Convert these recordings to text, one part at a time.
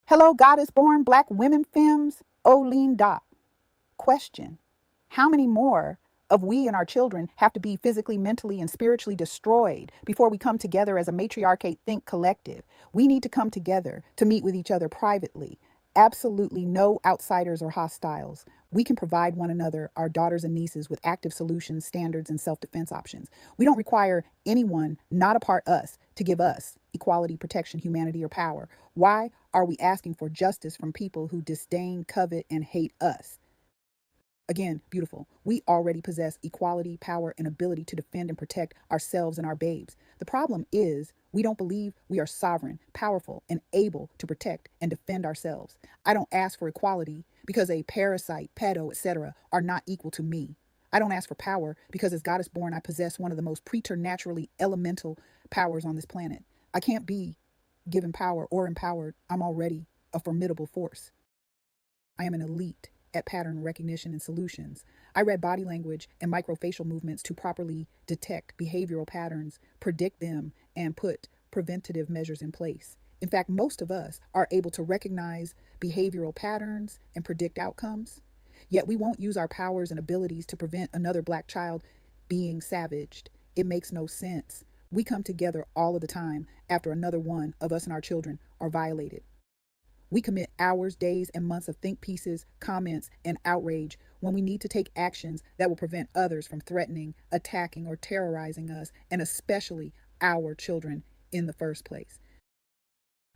Hello, Goddess born Black women femmes, Oline Da. Question: how many more of we and our children have to be physically, mentally, and spiritually destroyed before we come together as a matriarchate think collective? We need to come together to meet with each other privately. Absolutely no outsiders or hostiles. We can provide one another, our daughters and nieces, with active solutions, standards, and self defense options. We don't require anyone, not a part us, to give us equality, protection, humanity, or power. Why are we asking for justice from people who disdain, covet, and hate us? Again, beautiful. We already possess equality, power, and ability to defend and protect ourselves and our babes. The problem is we don't believe we are sovereign, powerful, and able to protect and defend ourselves. I don't ask for equality because a parasite, pedo, etc. are not equal to me. I don't ask for power because as goddess born, I possess one of the most preternaturally elemental powers on this planet. I can't be given power or empowered. I'm already a formidable force. I am an elite at pattern recognition and solutions. I read body language and microfacial movements to properly detect behavioral patterns, predict them, and put preventative measures in place. In fact, most of us are able to recognize behavioral patterns and predict outcomes. Yet we won't use our powers and abilities to prevent another Black child being savaged. It makes no sense. We come together all of the time after another one of us and our children are violated. We commit hours, days, and months of think pieces, comments, and outrage when we need to take actions that will prevent others from threatening, attacking, or terrorizing us, and especially our children in the first place.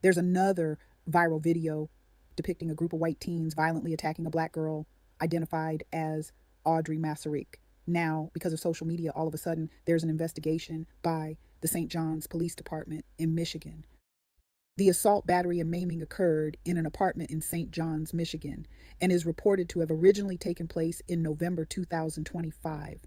There's another viral video depicting a group of white teens violently attacking a Black girl identified as Audrey Massarik. Now, because of social media, all of a sudden, there's an investigation by the St. John's Police Department in Michigan. The assault, battery, and maiming occurred in an apartment in St. John's, Michigan, and is reported to have originally taken place in November 2025.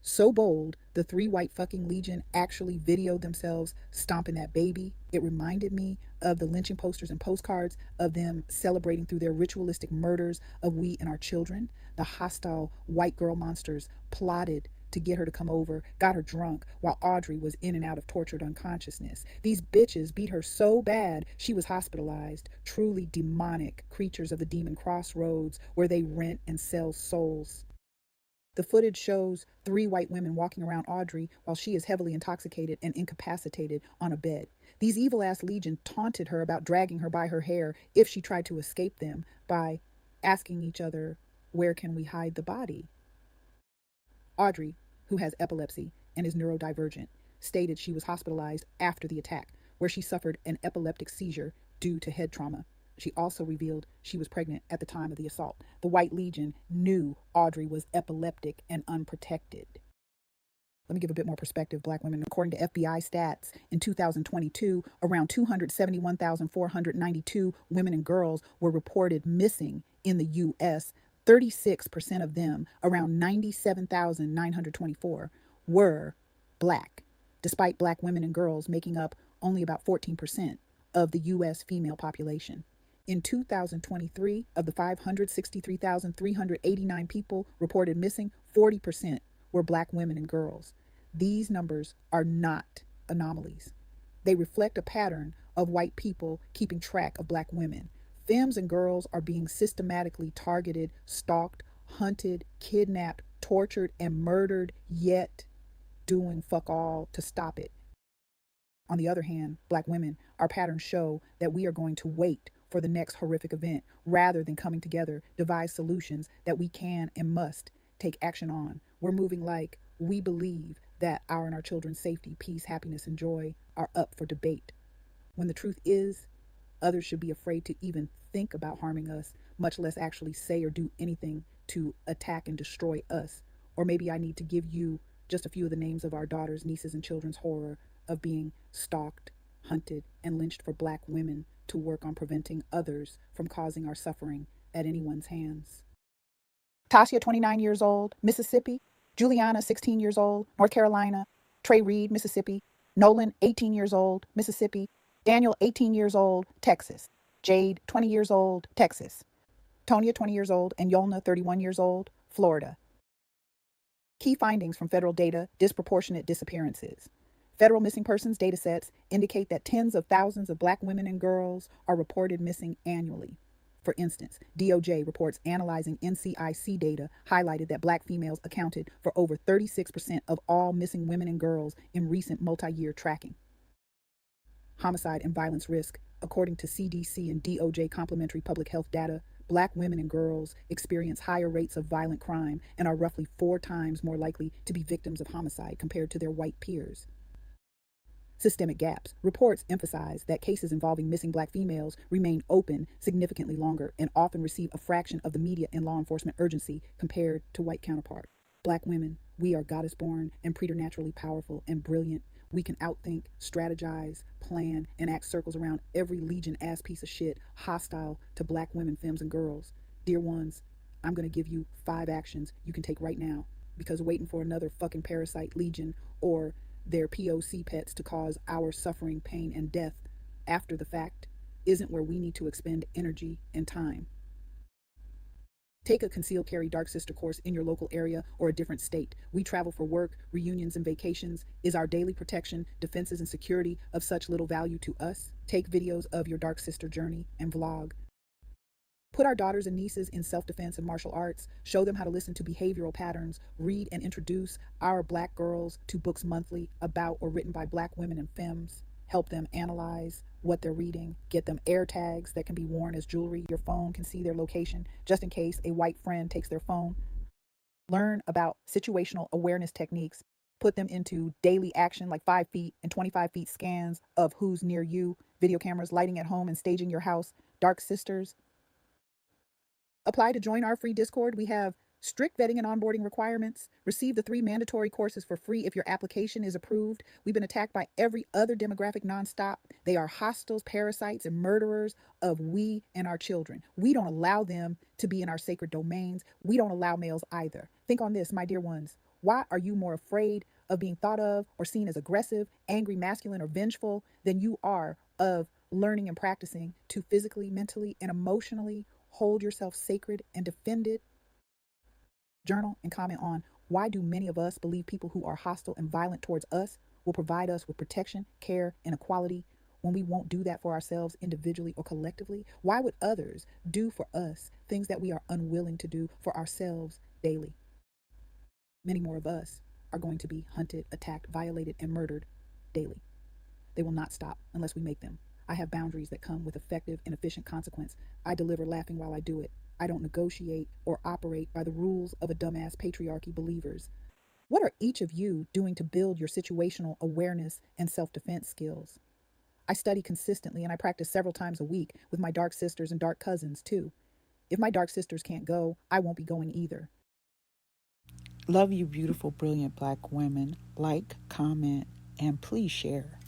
So bold, the three white fucking legion actually videoed themselves stomping that baby. It reminded me of the lynching posters and postcards of them celebrating through their ritualistic murders of we and our children. The hostile white girl monsters plotted to get her to come over, got her drunk while Audrey was in and out of tortured unconsciousness. These bitches beat her so bad she was hospitalized. Truly demonic creatures of the demon crossroads where they rent and sell souls. The footage shows three white women walking around Audrey while she is heavily intoxicated and incapacitated on a bed. These evil ass legion taunted her about dragging her by her hair if she tried to escape them by asking each other, where can we hide the body? Audrey, who has epilepsy and is neurodivergent, stated she was hospitalized after the attack, where she suffered an epileptic seizure due to head trauma. She also revealed she was pregnant at the time of the assault. The White Legion knew Audrey was epileptic and unprotected. Let me give a bit more perspective, Black women. According to FBI stats, in 2022, around 271,492 women and girls were reported missing in the U.S. 36% of them, around 97,924, were Black, despite Black women and girls making up only about 14% of the U.S. female population. In 2023, of the 563,389 people reported missing, 40% were Black women and girls. These numbers are not anomalies. They reflect a pattern of white people keeping track of Black women. Femmes and girls are being systematically targeted, stalked, hunted, kidnapped, tortured, and murdered, yet doing fuck all to stop it. On the other hand, Black women, our patterns show that we are going to wait for the next horrific event rather than coming together, devise solutions that we can and must take action on. We're moving like we believe that our and our children's safety, peace, happiness, and joy are up for debate. When the truth is, others should be afraid to even think about harming us, much less actually say or do anything to attack and destroy us. Or maybe I need to give you just a few of the names of our daughters, nieces, and children's horror of being stalked, hunted, and lynched for Black women to work on preventing others from causing our suffering at anyone's hands. Tasia, 29 years old, Mississippi. Juliana, 16 years old, North Carolina. Trey Reed, Mississippi. Nolan, 18 years old, Mississippi. Daniel, 18 years old, Texas. Jade, 20 years old, Texas. Tonya, 20 years old, and Yolna, 31 years old, Florida. Key findings from federal data: disproportionate disappearances. Federal missing persons data sets indicate that tens of thousands of black women and girls are reported missing annually. For instance, DOJ reports analyzing NCIC data highlighted that black females accounted for over 36% of all missing women and girls in recent multi-year tracking. Homicide and violence risk. According to CDC and DOJ complementary public health data, black women and girls experience higher rates of violent crime and are roughly 4 times more likely to be victims of homicide compared to their white peers. Systemic gaps. Reports emphasize that cases involving missing black females remain open significantly longer and often receive a fraction of the media and law enforcement urgency compared to white counterparts. Black women, we are goddess born and preternaturally powerful and brilliant. We can outthink, strategize, plan, and act circles around every legion ass piece of shit hostile to black women, femmes, and girls. Dear ones, I'm going to give you 5 actions you can take right now, because waiting for another fucking parasite legion or their POC pets to cause our suffering, pain, and death after the fact isn't where we need to expend energy and time. Take a concealed carry Dark Sister course in your local area or a different state. We travel for work, reunions, and vacations. Is our daily protection, defenses, and security of such little value to us? Take videos of your Dark Sister journey and vlog. Put our daughters and nieces in self-defense and martial arts. Show them how to listen to behavioral patterns. Read and introduce our Black girls to books monthly about or written by Black women and femmes. Help them analyze what they're reading. Get them air tags that can be worn as jewelry. Your phone can see their location just in case a white friend takes their phone. Learn about situational awareness techniques. Put them into daily action like 5 feet and 25 feet scans of who's near you. Video cameras, lighting at home and staging your house. Dark Sisters. Apply to join our free Discord. We have strict vetting and onboarding requirements. Receive the 3 mandatory courses for free if your application is approved. We've been attacked by every other demographic nonstop. They are hostiles, parasites, and murderers of we and our children. We don't allow them to be in our sacred domains. We don't allow males either. Think on this, my dear ones. Why are you more afraid of being thought of or seen as aggressive, angry, masculine, or vengeful than you are of learning and practicing to physically, mentally, and emotionally hold yourself sacred and defend it? Journal and comment on why do many of us believe people who are hostile and violent towards us will provide us with protection, care, and equality when we won't do that for ourselves individually or collectively? Why would others do for us things that we are unwilling to do for ourselves daily? Many more of us are going to be hunted, attacked, violated, and murdered daily. They will not stop unless we make them. I have boundaries that come with effective and efficient consequence. I deliver laughing while I do it. I don't negotiate or operate by the rules of a dumbass patriarchy believers. What are each of you doing to build your situational awareness and self-defense skills? I study consistently and I practice several times a week with my dark sisters and dark cousins too. If my dark sisters can't go, I won't be going either. Love you, beautiful, brilliant Black women. Like, comment, and please share.